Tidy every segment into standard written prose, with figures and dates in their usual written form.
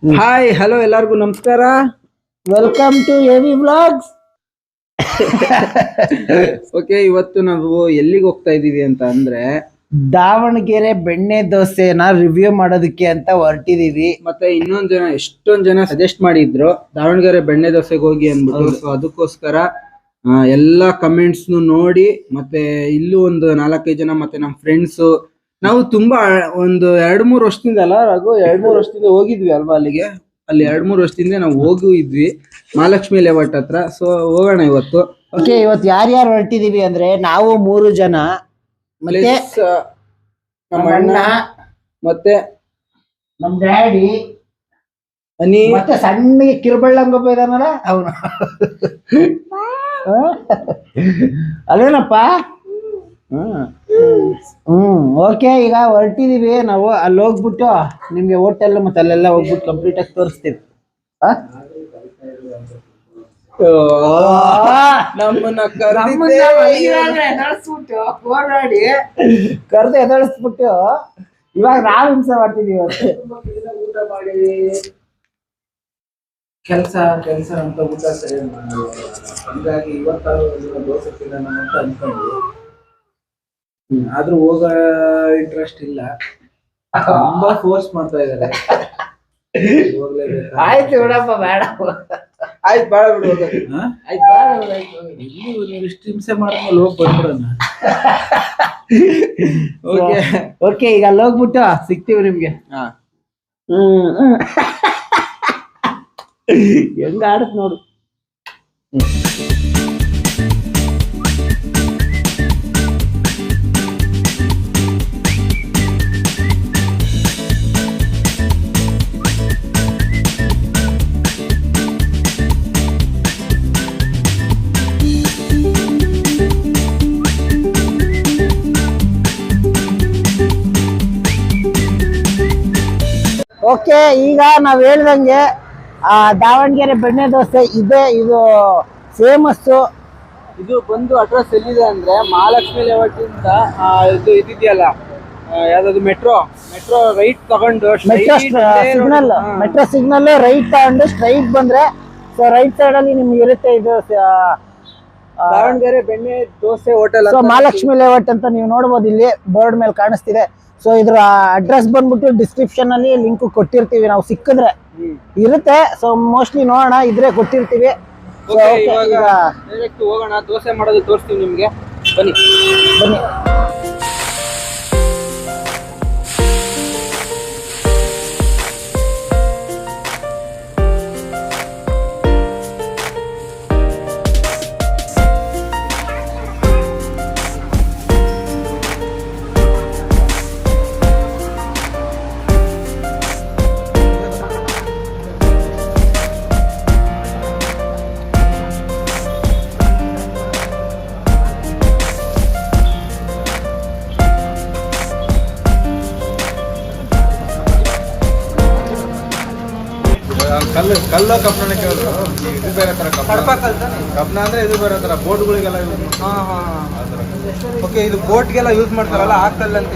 Hi hello ಎಲ್ಲರಿಗೂ ನಮಸ್ಕಾರ. Welcome to AV vlogs. Okay, ಇವತ್ತು ನಾವು ಎಲ್ಲಿಗೆ ಹೋಗ್ತಾ ಇದೀವಿ ಅಂತ ಅಂದ್ರೆ ದಾವಣಗೆರೆ ಬೆಣ್ಣೆ ದೋಸೆನ ರಿವ್ಯೂ ಮಾಡೋದಕ್ಕೆ ಅಂತ ಹೊರಟಿದೀವಿ. ಮತ್ತೆ ಎಷ್ಟೊಂದ್ ಜನ ಸಜೆಸ್ಟ್ ಮಾಡಿದ್ರು ದಾವಣಗೆರೆ ಬೆಣ್ಣೆ ದೋಸೆಗೆ ಹೋಗಿ ಅಂದ್ಬಿಟ್ಟು. ಸೊ ಅದಕ್ಕೋಸ್ಕರ ಎಲ್ಲಾ ಕಮೆಂಟ್ಸ್ ನೋಡಿ ಮತ್ತೆ ಇಲ್ಲೂ ಒಂದು 4-5 ಜನ ಮತ್ತೆ ನಮ್ಮ ಫ್ರೆಂಡ್ಸ್ ನಾವು ತುಂಬಾ ಒಂದು 2-3 ವರ್ಷದಿಂದ ಅಲ್ಲ ರಘು, 2-3 ವರ್ಷದಿಂದ ಹೋಗಿದ್ವಿ ಅಲ್ವಾ ಅಲ್ಲಿಗೆ. ಅಲ್ಲಿ 2-3 ವರ್ಷದಿಂದ ನಾವು ಹೋಗಿದ್ವಿ ಮಹಾಲಕ್ಷ್ಮಿ ಲೇಔಟ್ ಹತ್ರ. ಸೊ ಹೋಗೋಣ ಇವತ್ತು. ಓಕೆ, ಇವತ್ತು ಯಾರ್ಯಾರು ಹೊರಟಿದೀವಿ ಅಂದ್ರೆ ನಾವು 3 ಜನ, ಮತ್ತೆ ನಮ್ಮ ಅಣ್ಣ ಮತ್ತೆ ನಮ್ ಡ್ಯಾಡಿ, ಅನಿ, ಮತ್ತೆ ಸಣ್ಣಗೆ ಕಿರುಬಳ್ಳಂಗೊಬ್ಬ ಇದಾನಲ್ಲ ಅವನು. ಅಲ್ಲೇನಪ್ಪ. ಓಕೆ, ಈಗ ಹೊರಟಿದೀವಿ ನಾವು. ಅಲ್ಲಿ ಹೋಗ್ಬಿಟ್ಟು ನಿಮ್ಗೆ ಹೋಟೆಲ್ ಮತ್ತೆ ಅಲ್ಲೆಲ್ಲ ಹೋಗ್ಬಿಟ್ಟು ಕಂಪ್ಲೀಟ್ ಆಗಿ ತೋರಿಸ್ತೀವಿ. ನಮ್ಮನ್ನ ಕರೆದು ಎದಳಿಸ್ಬಿಟ್ಟು ಇವಾಗ ನಾವು ಹಿಂಸೆ ಮಾಡ್ತಿದೀವಿ. ಊಟ ಮಾಡಿ ಕೆಲಸ ಅಂತ ಊಟ ಸರಿ ಹಂಗಾಗಿ ಇವತ್ತಾದ್ರು ದೋಸೆ ತಿನ್ನೋಣ ಅಂತ ಅನ್ಕೊಂಡ್ವಿ. ಆದ್ರೂ ಹೋಗೋ ಇಂಟ್ರೆಸ್ಟ್ ಇಲ್ಲ, ತುಂಬಾ ಫೋರ್ಸ್ ಮಾಡ್ತಾ ಇದಾರೆ. ಆಯ್ತು ಬಿಡಪ್ಪ, ಬೇಡ. ಆಯ್ತು ಬೇಡ ಬಿಡು. ಆಯ್ತು ಬೇಡ. ಇಲ್ಲಿ ಇಷ್ಟು ಹಿಂಸೆ ಮಾಡಿದ್ಮೇಲೆ ಹೋಗಿ ಬಂದ್ಬಿಡೋಣ. ಓಕೆ, ಈಗ ಅಲ್ಲಿ ಹೋಗ್ಬಿಟ್ಟು ಸಿಗ್ತೀವಿ ನಿಮ್ಗೆ. ಹೆಂಗ ಆಡತ್ ನೋಡು. ಓಕೆ, ಈಗ ನಾವ್ ಹೇಳ್ದಂಗೆ ದಾವಣಗೆರೆ ಬೆಣ್ಣೆ ದೋಸೆ ಇದೆ. ಇದು ಫೇಮಸ್. ಇದು ಬಂದು ಅಡ್ರೆಸ್ ಎಲ್ಲಿದೆ ಅಂದ್ರೆ ಮಹಾಲಕ್ಷ್ಮಿ ಲೇಔಟ್ ಇಂದ ಇದು ಇದೆಯಲ್ಲ, ಯಾವ್ದು ಮೆಟ್ರೋ ರೈಟ್ ತಗೊಂಡು ಮೆಟ್ರೋ ಸಿಗ್ನಲ್ ರೈಟ್ ತಗೊಂಡು ಸ್ಟ್ರೈಟ್ ಬಂದ್ರೆ, ಸೊ ರೈಟ್ ಸೈಡ್ ಅಲ್ಲಿ ನಿಮ್ಗೆ ಇರುತ್ತೆ ಇದು ದಾವಣಗೆರೆ ಬೆಣ್ಣೆ dosa hotel. So Mahalakshmi layout ಅಂತ ನೀವು ನೋಡ್ಬೋದು, ಇಲ್ಲಿ ಬೋರ್ಡ್ ಮೇಲೆ ಕಾಣಿಸ್ತಿದೆ. ಸೊ ಇದ್ರ ಅಡ್ರೆಸ್ ಬಂದ್ಬಿಟ್ಟು ಡಿಸ್ಕ್ರಿಪ್ಷನ್ ಅಲ್ಲಿ ಲಿಂಕ್ ಕೊಟ್ಟಿರ್ತೀವಿ, ನಾವು ಸಿಕ್ಕಿದ್ರೆ ಇರುತ್ತೆ. ಸೊ ಮೋಸ್ಟ್ಲಿ ನೋಡೋಣ, ಇದ್ರೆ ಕೊಟ್ಟಿರ್ತೀವಿ. ಡೈರೆಕ್ಟ್ ಹೋಗೋಣ, ದೋಸೆ ಮಾಡೋದು ತೋರಿಸ್ತೀವಿ ನಿಮ್ಗೆ. ಬನ್ನಿ. ಕಲ್ಲು ಕಬ್ಬಣ ಕೇಳಿದ್ರು. ಇದು ಬೇರೆ ತರ ಕಬ್ಬಣ ಅಂದ್ರೆ ಇದು ಬೇರೆ ತರ ಬೋಟ್ಗಳಿಗೆಲ್ಲ ಓಕೆ, ಇದು ಬೋಟ್ಗೆಲ್ಲ ಯೂಸ್ ಮಾಡ್ತಾರಲ್ಲ ಆ ಕಲ್ಲಂತ.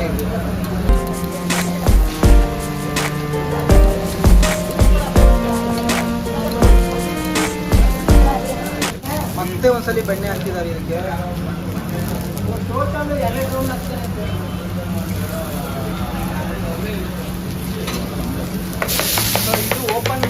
ಮತ್ತೆ ಒಂದ್ಸಲಿ ಬೆಣ್ಣೆ ಹಾಕಿದ್ದಾರೆ ಇದಕ್ಕೆ. ಇದು ಓಪನ್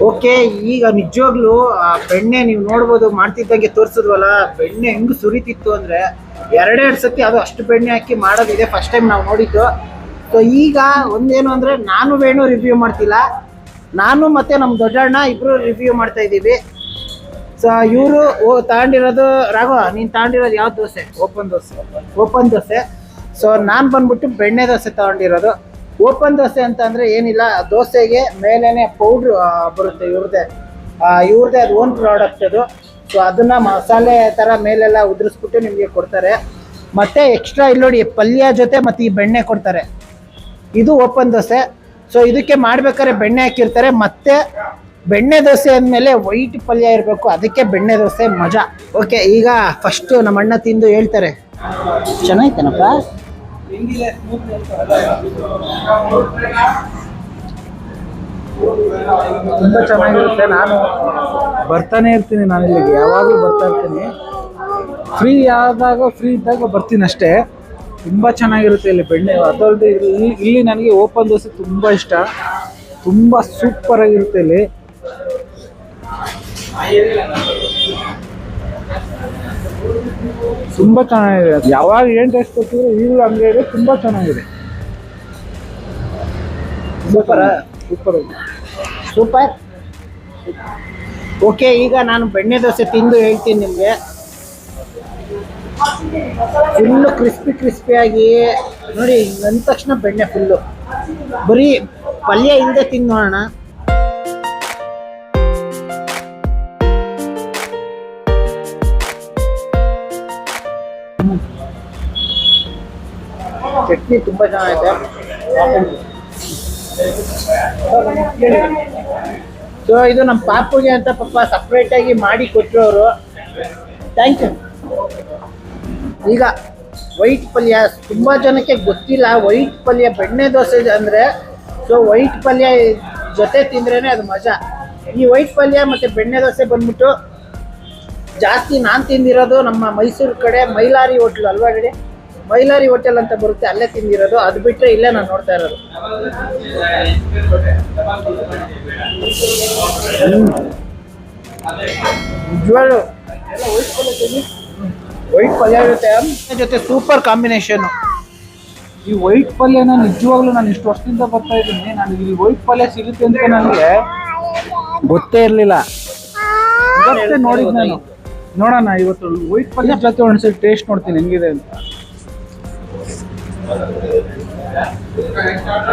ಓಕೆ, ಈಗ ನಿಜವಾಗ್ಲೂ ಆ ಬೆಣ್ಣೆ ನೀವು ನೋಡ್ಬೋದು, ಮಾಡ್ತಿದ್ದಂಗೆ ತೋರಿಸಿದ್ವಲ್ಲ, ಬೆಣ್ಣೆ ಹೆಂಗ್ ಸುರಿತಿತ್ತು ಅಂದ್ರೆ 2 ಸತಿ ಅದು ಅಷ್ಟು ಬೆಣ್ಣೆ ಹಾಕಿ ಮಾಡೋದಿದೆ. ಫಸ್ಟ್ ಟೈಮ್ ನಾವು ನೋಡಿದ್ದು. ಸೊ ಈಗ ಒಂದೇನು ಅಂದ್ರೆ, ನಾನು ವೇಣು ರಿವ್ಯೂ ಮಾಡ್ತಿಲ್ಲ, ನಾನು ಮತ್ತೆ ನಮ್ಮ ದೊಡ್ಡಣ್ಣ ಇಬ್ರು ರಿವ್ಯೂ ಮಾಡ್ತಾ ಇದ್ದೀವಿ. ಸೊ ಇವರು ತಗೊಂಡಿರೋದು ರಾಘವ, ನೀನ್ ತಗೊಂಡಿರೋದು ಯಾವ ದೋಸೆ? ಓಪನ್ ದೋಸೆ. ಸೊ ನಾನು ಬಂದ್ಬಿಟ್ಟು ಬೆಣ್ಣೆ ದೋಸೆ ತಗೊಂಡಿರೋದು. ಓಪನ್ ದೋಸೆ ಅಂತ ಅಂದರೆ ಏನಿಲ್ಲ, ದೋಸೆಗೆ ಮೇಲೇ ಪೌಡ್ರ್ ಬರುತ್ತೆ ಇವ್ರದ್ದೇ ಅದು ಓನ್ ಪ್ರಾಡಕ್ಟ್ ಅದು. ಸೊ ಅದನ್ನು ಮಸಾಲೆ ಥರ ಮೇಲೆಲ್ಲ ಉದುರಿಸ್ಬಿಟ್ಟು ನಿಮಗೆ ಕೊಡ್ತಾರೆ. ಮತ್ತು ಎಕ್ಸ್ಟ್ರಾ ಇಲ್ಲಿ ನೋಡಿ ಪಲ್ಯ ಜೊತೆ ಮತ್ತು ಈ ಬೆಣ್ಣೆ ಕೊಡ್ತಾರೆ. ಇದು ಓಪನ್ ದೋಸೆ. ಸೊ ಇದಕ್ಕೆ ಮಾಡ್ಬೇಕಾದ್ರೆ ಬೆಣ್ಣೆ ಹಾಕಿರ್ತಾರೆ. ಮತ್ತು ಬೆಣ್ಣೆ ದೋಸೆ ಅಂದಮೇಲೆ ವೈಟ್ ಪಲ್ಯ ಇರಬೇಕು, ಅದಕ್ಕೆ ಬೆಣ್ಣೆ ದೋಸೆ ಮಜಾ. ಓಕೆ, ಈಗ ಫಸ್ಟು ನಮ್ಮ ಅಣ್ಣ ತಿಂದು ಹೇಳ್ತಾರೆ. ಚೆನ್ನಾಯ್ತೇನಪ್ಪ? ತುಂಬ ಚೆನ್ನಾಗಿರುತ್ತೆ. ನಾನು ಬರ್ತಾನೆ ಇರ್ತೀನಿ, ನಾನು ಇಲ್ಲಿಗೆ ಯಾವಾಗಲೂ ಬರ್ತಾ ಇರ್ತೀನಿ. ಫ್ರೀ ಇದ್ದಾಗ ಬರ್ತೀನಿ ಅಷ್ಟೇ. ತುಂಬ ಚೆನ್ನಾಗಿರುತ್ತೆ ಇಲ್ಲಿ ಬೆಣ್ಣೆ. ಅದಲ್ಲದೆ ಇಲ್ಲಿ ನನಗೆ ಓಪನ್ ದೋಸೆ ತುಂಬ ಇಷ್ಟ, ತುಂಬ ಸೂಪರಾಗಿರುತ್ತೆ ಇಲ್ಲಿ. ತುಂಬ ಚೆನ್ನಾಗಿದೆ. ಯಾವಾಗ ಏನು ಟೇಸ್ಟ್ ಕೊಡ್ತಿದ್ರು ಈಗಲೂ ಹಂಗೆ ಇದೆ, ತುಂಬ ಚೆನ್ನಾಗಿದೆ. ಸೂಪರ್. ಓಕೆ, ಈಗ ನಾನು ಬೆಣ್ಣೆ ದೋಸೆ ತಿಂದು ಹೇಳ್ತೀನಿ ನಿಮಗೆ. ಫುಲ್ಲು ಕ್ರಿಸ್ಪಿಯಾಗಿ ನೋಡಿ, ಅಂದ ತಕ್ಷಣ ಬೆಣ್ಣೆ ಫುಲ್ಲು. ಬರೀ ಪಲ್ಯ ಇಲ್ಲದೆ ತಿಂದು ನೋಡೋಣ. ಚಟ್ನಿ ತುಂಬ ಚೆನ್ನಾಗಿದೆ. ಸೊ ಇದು ನಮ್ಮ ಪಾಪುಗೆ ಅಂತ ಪಾಪ ಸಪ್ರೇಟಾಗಿ ಮಾಡಿ ಕೊಟ್ಟರು ಅವರು. Thank you. ಈಗ ವೈಟ್ ಪಲ್ಯ ತುಂಬ ಜನಕ್ಕೆ ಗೊತ್ತಿಲ್ಲ. ವೈಟ್ ಪಲ್ಯ ಬೆಣ್ಣೆ ದೋಸೆ ಅಂದರೆ, ಸೊ ವೈಟ್ ಪಲ್ಯ ಜೊತೆ ತಿಂದ್ರೇ ಅದು ಮಜಾ. ಈ ವೈಟ್ ಪಲ್ಯ ಮತ್ತು ಬೆಣ್ಣೆ ದೋಸೆ ಬಂದ್ಬಿಟ್ಟು ಜಾಸ್ತಿ ನಾನು ತಿಂದಿರೋದು ನಮ್ಮ ಮೈಸೂರು ಕಡೆ ಮೈಲಾರಿ ಹೋಟ್ಲು ಅಲ್ವಾ ಹೇಳಿ, ಮೈಲಾರಿ ಹೋಟೆಲ್ ಅಂತ ಬರುತ್ತೆ, ಅಲ್ಲೇ ತಿಂದಿರೋದು. ಅದು ಬಿಟ್ಟರೆ ಇಲ್ಲೇ ನಾನು ನೋಡ್ತಾ ಇರೋದು. ನಿಜವಾಗ್ಲೂ ವೈಟ್ ಪಲ್ಯ ಇರುತ್ತೆ ಜೊತೆ ಸೂಪರ್ ಕಾಂಬಿನೇಷನ್. ಈ ವೈಟ್ ಪಲ್ಯನ ನಿಜವಾಗ್ಲೂ ನಾನು ಇಷ್ಟು ವರ್ಷದಿಂದ ಬರ್ತಾ ಇದ್ದೀನಿ. ನನಗೆ ಇಲ್ಲಿ ವೈಟ್ ಪಲ್ಯ ಸಿಗುತ್ತೆ ಅಂತ ನನಗೆ ಗೊತ್ತೇ ಇರಲಿಲ್ಲ. ಇವತ್ತೇ ನೋಡಿದ್ದು ನಾನು. ನೋಡೋಣ ಇವತ್ತು ವೈಟ್ ಪಲ್ಯ ಜೊತೆ ಒಂದ್ಸರಿ ಟೇಸ್ಟ್ ನೋಡ್ತೀನಿ ಹೆಂಗಿದೆ ಅಂತ.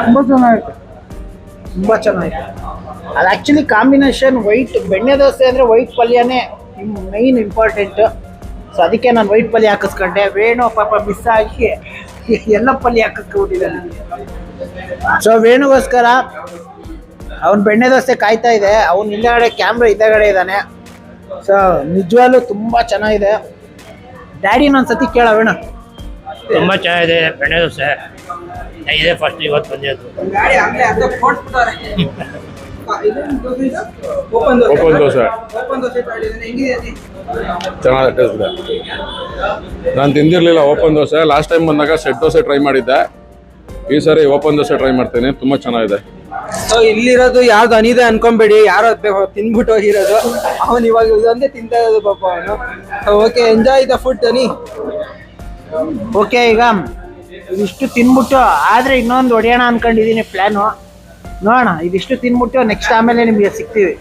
ತುಂಬ ಚೆನ್ನಾಗಿತ್ತು, ತುಂಬ ಚೆನ್ನಾಗಿತ್ತು. ಅದು ಆ್ಯಕ್ಚುಲಿ ಕಾಂಬಿನೇಷನ್ ವೈಟ್ ಬೆಣ್ಣೆ ದೋಸೆ ಅಂದರೆ ವೈಟ್ ಪಲ್ಯನೇ ಮೈನ್ ಇಂಪಾರ್ಟೆಂಟು. ಸೊ ಅದಕ್ಕೆ ನಾನು ವೈಟ್ ಪಲ್ಯ ಹಾಕಿಸ್ಕೊಂಡೆ. ವೇಣು ಪಾಪ ಮಿಸ್ ಆಗಿ ಎಲ್ಲ ಪಲ್ಯ ಹಾಕಿಸ್ಕೊಂಡಿದ್ದಾನೆ. ಸೊ ವೇಣುಗೋಸ್ಕರ ಅವ್ನು ಬೆಣ್ಣೆ ದೋಸೆ ಕಾಯ್ತಾ ಇದೆ. ಅವ್ನು ಹಿಂದಗಡೆ ಕ್ಯಾಮ್ರಾ ಹಿಂದಗಡೆ ಇದ್ದಾನೆ. ಸೊ ನಿಜವಾಗ್ಲೂ ತುಂಬ ಚೆನ್ನಾಗಿದೆ. ಡ್ಯಾಡಿನ ಒಂದ್ಸತಿ ಕೇಳ ವೇಣು. ತುಂಬ ಚೆನ್ನಾಗಿದೆ ಬೆಣ್ಣೆ ದೋಸೆ. ಇದೇ ಫಸ್ಟ್ ಇವತ್ತು ಬಂದಿದ್ದು. ಓಪನ್ ದೋಸೆ ಚೆನ್ನಾಗಿದೆ, ಟೇಸ್ಟ್ ಇದೆ. ನಾನು ತಿಂದಿರಲಿಲ್ಲ ಓಪನ್ ದೋಸೆ. ಲಾಸ್ಟ್ ಟೈಮ್ ಬಂದಾಗ ಸೆಟ್ ದೋಸೆ ಟ್ರೈ ಮಾಡಿದ್ದೆ. ಈ ಸಾರಿ ಓಪನ್ ದೋಸೆ ಟ್ರೈ ಮಾಡ್ತೀನಿ, ತುಂಬ ಚೆನ್ನಾಗಿದೆ. ಸೊ ಇಲ್ಲಿರೋದು ಯಾವ್ದು ಅನಿದೆ ಅನ್ಕೊಂಬೇಡಿ, ಯಾರೋ ತಿನ್ಬಿಟ್ಟು ಹೋಗಿರೋದು. ಅವನು ಇವಾಗ ಇದೊಂದೇ ತಿಂತಾ ಇರೋದು ಪಾಪ ಅವನು. Okay, enjoy the food Ani. Okay, ಈಗ ಇದಿಷ್ಟು ತಿನ್ಬಿಟ್ಟು ಆದರೆ ಇನ್ನೊಂದು ಹೊಡೆಯೋಣ ಅನ್ಕೊಂಡಿದ್ದೀನಿ ಪ್ಲ್ಯಾನು. ನೋಡೋಣ, ಇದಿಷ್ಟು ತಿನ್ಬಿಟ್ಟು ನೆಕ್ಸ್ಟ್ ಆಮೇಲೆ ನಿಮಗೆ ಸಿಗ್ತೀವಿ.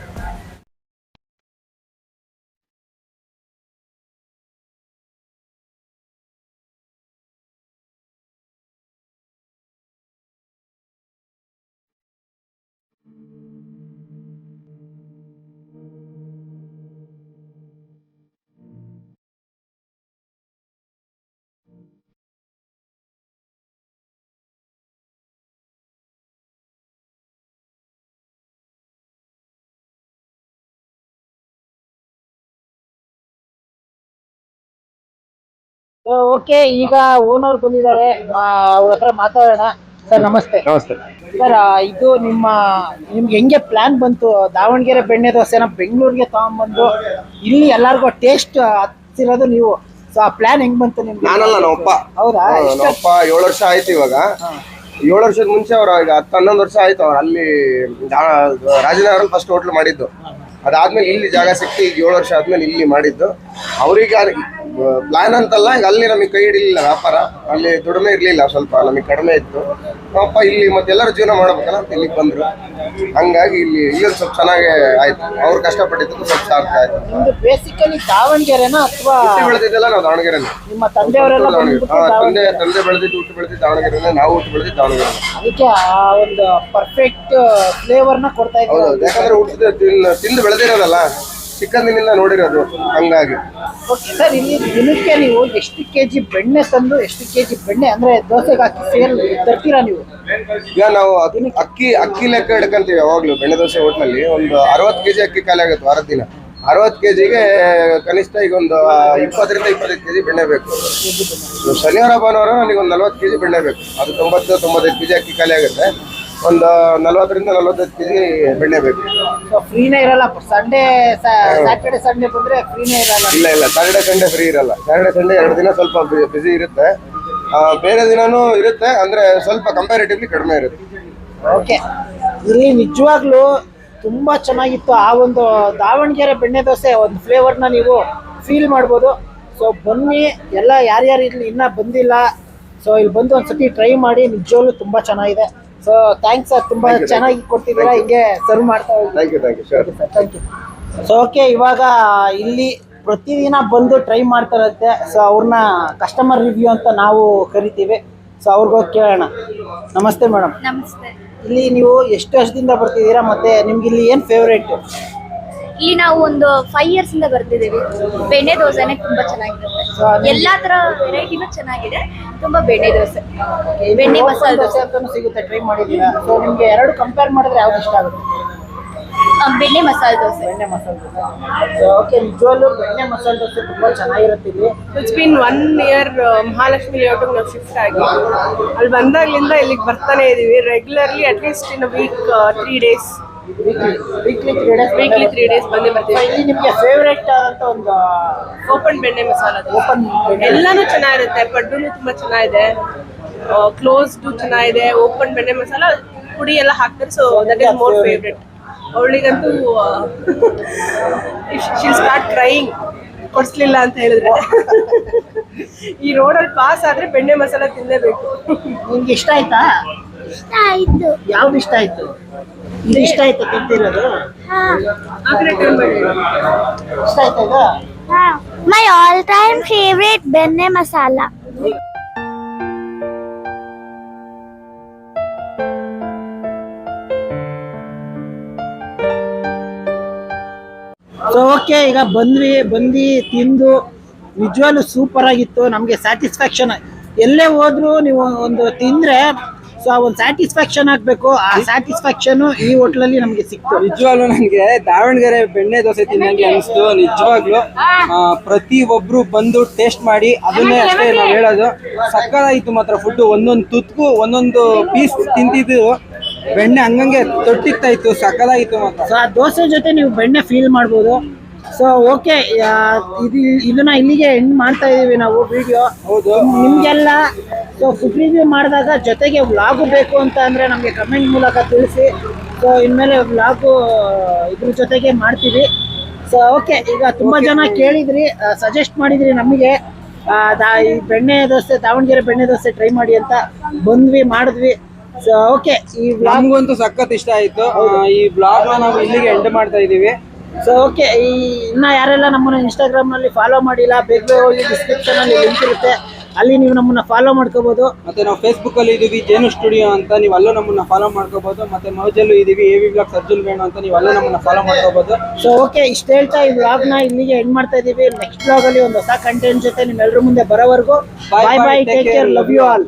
ಓಕೆ, ಈಗ ಓನರ್ ಬಂದಿದ್ದಾರೆ, ಅವ್ರ ಹತ್ರ ಮಾತಾಡೋಣ. ಸರ್ ನಮಸ್ತೆ. ನಮಸ್ತೆ ಸರ್, ಇದು ನಿಮ್ಗೆ ಹೆಂಗೆ ಪ್ಲಾನ್ ಬಂತು ದಾವಣಗೆರೆ ಬೆಣ್ಣೆ ದೋಸೆನ ಬೆಂಗಳೂರಿಗೆ ತಗೊಂಡ್ಬಂದು ಇಲ್ಲಿ ಎಲ್ಲಾರ್ಗು ಟೇಸ್ಟ್ ಹತ್ತಿರೋದು ನೀವು? ಸೊ ಆ ಪ್ಲಾನ್ ಹೆಂಗ್ ಬಂತು ನಿಮ್ಗೆ? ನಾನಲ್ಲ, ನಮ್ಮಪ್ಪ. ಹೌದಾ? ನಮ್ಮಪ್ಪ 7 ವರ್ಷ ಆಯ್ತು ಇವಾಗ. 7 ವರ್ಷದ ಮುಂಚೆ ಅವ್ರು ಈಗ 10-11 ವರ್ಷ ಆಯ್ತು ಅವ್ರು ಅಲ್ಲಿ ರಾಜನಗರಲ್ಲಿ ಫಸ್ಟ್ ಹೋಟ್ಲು ಮಾಡಿದ್ದು. ಅದಾದ್ಮೇಲೆ ಇಲ್ಲಿ ಜಾಗ ಸಿಕ್ತು. ಈಗ 7 ವರ್ಷ ಆದ್ಮೇಲೆ ಇಲ್ಲಿ ಮಾಡಿದ್ದು. ಅವ್ರಿಗೆ ಪ್ಲಾನ್ ಅಂತಲ್ಲ, ಈಗ ಅಲ್ಲಿ ನಮಗೆ ಕೈ ಹಿಡಿಲಿಲ್ಲ ವ್ಯಾಪಾರ, ಅಲ್ಲಿ ದುಡಿಮೆ ಇರ್ಲಿಲ್ಲ, ಸ್ವಲ್ಪ ನಮಗೆ ಕಡಿಮೆ ಇತ್ತು. ಅಪ್ಪ ಇಲ್ಲಿ ಮತ್ತೆಲ್ಲರೂ ಜೀವನ ಮಾಡ್ಬೇಕಲ್ಲ ಅಂತ ಇಲ್ಲಿಗೆ ಬಂದ್ರು. ಹಂಗಾಗಿ ಇಲ್ಲಿ ಒಂದು ಸ್ವಲ್ಪ ಚೆನ್ನಾಗಿ ಆಯ್ತು. ಅವ್ರು ಕಷ್ಟಪಟ್ಟಿದ್ದು ಸ್ವಲ್ಪ ಸಾರ್ಥ ಆಯ್ತು. ನಿಮ್ದು ಬೇಸಿಕಲಿ ದಾವಣಗೆರೆನಾ ಅಥವಾ ಬೆಳೆದಿದ್ದೆಲ್ಲ ನಾವು ದಾವಣಗೆರೆನೇ. ನಿಮ್ಮ ತಂದೆಯವರೆಲ್ಲ ತಂದೆ ಬೆಳೆದಿದ್ದು ಹುಟ್ಟು ಬೆಳೆದಿದ್ದು ದಾವಣಗೆರೆನೇ, ನಾವು ಹುಟ್ಟು ಬೆಳೆದಿದ್ದು ದಾವಣಗೆರೆ. ಅದಕ್ಕೆ ಆ ಒಂದು ಪರ್ಫೆಕ್ಟ್ ಫ್ಲೇವರ್ನ ಕೊಡ್ತಾ ಇದ್ದೀವಿ. ಹೌದು, ಯಾಕಂದ್ರೆ ಹುಟ್ಟಿದ ತಿಂದು ಬೆಳೆದಿರೋದಲ್ಲ, ಚಿಕ್ಕಂದಿನಿಂದ ನೋಡಿರೋದು, ಹಂಗಾಗಿ. ಓಕೆ ಸರ್, ಇಲ್ಲಿ ದಿನಕ್ಕೆ ನೀವು ಎಷ್ಟು ಕೆಜಿ ಬೆಣ್ಣೆ ತಂದು ಎಷ್ಟು ಕೆಜಿ ಬೆಣ್ಣೆ ಅಂದ್ರೆ ದೋಸೆಗೆ ಹಾಕಿ ಸೇಲ್ ತರ್ತೀರಾ ನೀವು? ಈಗ ನಾವು ಅಕ್ಕಿ ಲೆಕ್ಕ ಹಿಡ್ಕೊಂತೀವಿ ಯಾವಾಗ್ಲೂ. ಬೆಣ್ಣೆ ದೋಸೆ ಹೋಟ್ಲಲ್ಲಿ ಒಂದು 60 ಕೆಜಿ ಅಕ್ಕಿ ಖಾಲಿ ಆಗುತ್ತೆ ವಾರದ ದಿನ. 60 ಕೆಜಿಗೆ ಕನಿಷ್ಠ ಈಗ ಒಂದು 20 ರಿಂದ 25 ಕೆಜಿ ಬೆಣ್ಣೆ ಬೇಕು. ಶನಿವಾರ ಭಾನುವಾರ ನನಗೆ ಒಂದು 40 ಕೆಜಿ ಬೆಣ್ಣೆ ಬೇಕು. ಅದು 90-95 ಕೆಜಿ ಅಕ್ಕಿ ಖಾಲಿ ಆಗುತ್ತೆ. ಒಂದು 40 ರಿಂದ 45 ಕೆಜಿ ಬೆಣ್ಣೆ ಬೇಕು. ಫ್ರೀನೇ ಇರಲ್ಲ? ಸ್ಯಾಟರ್ಡೆ ಸಂಡೇ ಬಂದ್ರೆ ಫ್ರೀನೇ ಇರಲ್ಲ? ಇಲ್ಲ, ಸ್ಯಾಟರ್ಡೆ ಸಂಡೇ ಫ್ರೀ ಇರಲ್ಲ. ಸ್ಯಾಟರ್ಡೆ ಸಂಡೇ 2 ದಿನ ಸ್ವಲ್ಪ ಬಿಸಿ ಇರುತ್ತೆ. ಬೇರೆ ದಿನಾನೂ ಇರುತ್ತೆ, ಅಂದ್ರೆ ಸ್ವಲ್ಪ ಕಂಪ್ಯಾರಿಟಿವ್ಲಿ ಕಡಿಮೆ ಇರುತ್ತೆ. ಓಕೆ, ಇಲ್ಲಿ ನಿಜವಾಗ್ಲೂ ತುಂಬಾ ಚೆನ್ನಾಗಿತ್ತು. ಆ ಒಂದು ದಾವಣಗೆರೆ ಬೆಣ್ಣೆ ದೋಸೆ ಒಂದು ಫ್ಲೇವರ್ನ ನೀವು ಫೀಲ್ ಮಾಡ್ಬೋದು. ಸೊ ಬನ್ನಿ, ಎಲ್ಲ ಯಾರ್ಯಾರು ಇಲ್ಲಿ ಇನ್ನೂ ಬಂದಿಲ್ಲ, ಸೊ ಇಲ್ಲಿ ಬಂದು ಒಂದ್ಸತಿ ಟ್ರೈ ಮಾಡಿ. ನಿಜವಾಗ್ಲೂ ತುಂಬಾ ಚೆನ್ನಾಗಿದೆ. ಸೊ ಥ್ಯಾಂಕ್ಸ್ ಸರ್, ತುಂಬಾ ಚೆನ್ನಾಗಿ ಕೊಡ್ತಿದ್ದೀರಾ. ಹಿಂಗೆ ಸರ್ವ್ ಮಾಡ್ತಾ ಹೋಗಿ. ಥ್ಯಾಂಕ್ ಯು ಶೋರ್. Thank you. ಸೊ ಓಕೆ, ಇವಾಗ ಇಲ್ಲಿ ಪ್ರತಿದಿನ ಬಂದು ಟ್ರೈ ಮಾಡ್ತಾರಂತೆ. ಸೊ ಅವ್ರನ್ನ ಕಸ್ಟಮರ್ ರಿವ್ಯೂ ಅಂತ ನಾವು ಕರಿತೀವಿ. ಸೊ ಅವ್ರಿಗೋಗಿ ಕೇಳೋಣ. ನಮಸ್ತೆ ಮೇಡಮ್. ನಮಸ್ತೆ. ಇಲ್ಲಿ ನೀವು ಎಷ್ಟು ವರ್ಷದಿಂದ ಬರ್ತಿದ್ದೀರಾ, ಮತ್ತೆ ನಿಮ್ಗೆ ಇಲ್ಲಿ ಏನು ಫೇವ್ರೇಟ್? ಇಲ್ಲಿ ನಾವು ಒಂದು 5 years ಇಂದ ಬರ್ತಿದ್ದೀವಿ. ಬೆಣ್ಣೆ ದೋಸೆನೆ ತುಂಬಾ ಚೆನ್ನಾಗಿರುತ್ತೆ. ಎಲ್ಲಾ ತರ ವೆರೈಟಿನೂ ಚೆನ್ನಾಗಿದೆ. ತುಂಬಾ ಬೆಣ್ಣೆ ದೋಸೆ, ಬೆಣ್ಣೆ ಮಸಾಲೆ ದೋಸೆ ಅಂತಾನು ಸಿಗುತ್ತೆ, ಟ್ರೈ ಮಾಡಿದ್ದೀರಾ? ಸೊ ನಿಮ್ಗೆ ಎರಡು ಕಂಪೇರ್ ಮಾಡಿದ್ರೆ ಯಾವ್ದು ಇಷ್ಟ ಆಗುತ್ತೆ? ಬೆಣ್ಣೆ ಮಸಾಲೆ ದೋಸೆ. ಬೆಣ್ಣೆ ಮಸಾಲೆ ದೋಸೆ. ಓಕೆ, ನಿಜವಾಗ್ಲೂ ಬೆಣ್ಣೆ ಮಸಾಲೆ ದೋಸೆ ತುಂಬಾ ಚೆನ್ನಾಗಿರುತ್ತೆ ಇಲ್ಲಿ. It's been 1 year Mahalakshmi layout ನಾವು ಶಿಫ್ಟ್ ಆಗಿ ಅಲ್ಲಿ ಬಂದಾಗ್ಲಿಂದ ಇಲ್ಲಿಗೆ ಬರ್ತಾನೆ ಇದೀವಿ. Regularly at least in week 3 days, weekly 3 days ಬಂದೇ ಬರ್ತೀವಿ. ಇಲ್ಲಿ ನಿಮಗೆ ಫೇವ್ರೇಟ್ ಆದಂತ ಒಂದು ಓಪನ್ ಬೆಣ್ಣೆ ಮಸಾಲ ಓಪನ್ ಎಲ್ಲಾನು ಚೆನ್ನಾಗಿರುತ್ತೆ. ಪಡ್ಡುನು ತುಂಬಾ ಚೆನ್ನಾಗಿದೆ, ಕ್ಲೋಸ್ಡು ಚೆನ್ನಾಗಿದೆ. ಓಪನ್ ಬೆಣ್ಣೆ ಮಸಾಲ ಪುಡಿ ಎಲ್ಲ ಹಾಕ್ತಾರೆ. So that is more favourite. ಅವಳಿಗಂತೂ ಶಿ ಸ್ಟಾರ್ಟ್ ಕ್ರೈಯಿಂಗ್ ಕೊಡ್ಸ್ಲಿಲ್ಲ ಅಂತ ಹೇಳಿದ್ರೆ. ಈ ರೋಡಲ್ಲಿ ಪಾಸ್ ಆದ್ರೆ ಬೆಣ್ಣೆ ಮಸಾಲ ತಿನ್ನಲೇಬೇಕು. ನಿಮ್ಗೆ ಇಷ್ಟ ಆಯ್ತಾ? ಇಷ್ಟ ಆಯ್ತು. ಯಾವ್ದು ಇಷ್ಟ ಆಯ್ತು? ಇದು ಇಷ್ಟ ಆಯ್ತು ತಿಂತಿರೋದು? ಇಷ್ಟ ಆಯ್ತಾ ಇದು? ಮೈ ಆಲ್ ಟೈಮ್ ಫೇವ್ರೇಟ್ ಬೆಣ್ಣೆ ಮಸಾಲ. ಸೊ ಓಕೆ, ಈಗ ಬಂದು ತಿಂದು ನಿಜವಾಗ್ಲೂ ಸೂಪರ್ ಆಗಿತ್ತು. ನಮಗೆ ಸ್ಯಾಟಿಸ್ಫ್ಯಾಕ್ಷನ್. ಎಲ್ಲೇ ಹೋದ್ರು ನೀವು ಒಂದು ತಿಂದ್ರೆ ಸೊ ಆ ಒಂದು ಸ್ಯಾಟಿಸ್ಫ್ಯಾಕ್ಷನ್ ಆಗ್ಬೇಕು. ಆ ಸ್ಯಾಟಿಸ್ಫ್ಯಾಕ್ಷನ್ ಈ ಹೋಟ್ಲಲ್ಲಿ ನಮಗೆ ಸಿಕ್ತು. ನಿಜವಾಗ್ಲೂ ನನಗೆ ದಾವಣಗೆರೆ ಬೆಣ್ಣೆ ದೋಸೆ ತಿನ್ನಂಗೆ ಅನಿಸ್ತು. ನಿಜವಾಗ್ಲೂ ಪ್ರತಿ ಒಬ್ರು ಬಂದು ಟೇಸ್ಟ್ ಮಾಡಿ, ಅದನ್ನೇ ಅಷ್ಟೇ ನಾವು ಹೇಳೋದು. ಸಕ್ಕತ್ತಾಗಿತ್ತು ಮಾತ್ರ ಫುಡ್. ಒಂದೊಂದು ತುತ್ಕು ಒಂದೊಂದು ಪೀಸ್ ತಿಂತಿದ್ದು ಬೆಣ್ಣೆ ಹಂಗಂಗೆ ತೊಟ್ಟಿಗ್ತಾ ಇತ್ತು. ಸಕ್ಕತ್ತಾಗಿತ್ತು ಮಾತ್ರ. ಸೊ ಆ ದೋಸೆ ಜೊತೆ ನೀವು ಬೆಣ್ಣೆ ಫೀಲ್ ಮಾಡ್ಬೋದು. ಸೊ ಓಕೆ, ಇದನ್ನ ಇಲ್ಲಿಗೆ ಎಂಡ್ ಮಾಡ್ತಾ ಇದೀವಿ ನಾವು ವಿಡಿಯೋ. ಹೌದು, ನಿಮ್ಗೆಲ್ಲ ಸೊ ಫುಡ್ ರಿವ್ಯೂ ಮಾಡಿದಾಗ ಜೊತೆಗೆ ವ್ಲಾಗು ಬೇಕು ಅಂತ ಅಂದ್ರೆ ನಮಗೆ ಕಮೆಂಟ್ ಮೂಲಕ ತಿಳಿಸಿ. ಸೊ ಇನ್ಮೇಲೆ ವ್ಲಾಗು ಇದ್ರ ಜೊತೆಗೆ ಮಾಡ್ತೀವಿ. ಸೊ ಓಕೆ, ಈಗ ತುಂಬಾ ಜನ ಕೇಳಿದ್ರಿ, ಸಜೆಸ್ಟ್ ಮಾಡಿದ್ರಿ ನಮಗೆ ಈ ಬೆಣ್ಣೆ ದೋಸೆ, ದಾವಣಗೆರೆ ಬೆಣ್ಣೆ ದೋಸೆ ಟ್ರೈ ಮಾಡಿ ಅಂತ. ಬಂದ್ವಿ, ಮಾಡಿದ್ವಿ. ಸೊ ಓಕೆ, ಈ ನಮಗಂತೂ ಸಖತ್ ಇಷ್ಟ ಆಯ್ತು. ಈ ಬ್ಲಾಗ್ ನಾವು ಇಲ್ಲಿಗೆ ಎಂಡ್ ಮಾಡ್ತಾ ಇದೀವಿ. ಸೊ ಓಕೆ, ಇನ್ನ ಯಾರೆಲ್ಲ ನಮ್ಮನ್ನ ಇನ್ಸ್ಟಾಗ್ರಾಮ್ ನಲ್ಲಿ ಫಾಲೋ ಮಾಡಿಲ್ಲ, ಬೇಗ ಹೋಗಿ ಡಿಸ್ಕ್ರಿಪ್ಷನ್ ಅಲ್ಲಿ ಲಿಂಕ್ ಇರುತ್ತೆ, ಅಲ್ಲಿ ನೀವು ನಮ್ಮನ್ನ ಫಾಲೋ ಮಾಡ್ಕೋಬಹುದು. ಮತ್ತೆ ನಾವು ಫೇಸ್ಬುಕ್ ಅಲ್ಲಿ ಇದೀವಿ, ಜೇನು ಸ್ಟುಡಿಯೋ ಅಂತ, ನೀವು ಅಲ್ಲೂ ನಮ್ಮನ್ನ ಫಾಲೋ ಮಾಡ್ಕೋಬಹುದು. ಮತ್ತೆ ಮೌಜಲ್ಲೂ ಇದೀವಿ, AV ಬ್ಲಾಗ್ಸ್ ಅರ್ಜುನ್ ವೇಣು ಅಂತ, ನೀವು ಅಲ್ಲೂ ನಮ್ಮನ್ನ ಫಾಲೋ ಮಾಡ್ಕೋಬಹುದು. ಸೊ ಓಕೆ, ಇಷ್ಟ ಹೇಳ್ತಾ ಈ ಬ್ಲಾಗ್ ನ ಇಲ್ಲಿಗೆ ಎಂಡ್ ಮಾಡ್ತಾ ಇದೀವಿ. ನೆಕ್ಸ್ಟ್ ಬ್ಲಾಗ್ ಅಲ್ಲಿ ಒಂದು ಹೊಸ ಕಂಟೆಂಟ್ ಜೊತೆ ನಿಮ್ಮೆಲ್ಲರ ಮುಂದೆ ಬರೋವರೆಗೂ bye bye, take care, love you all.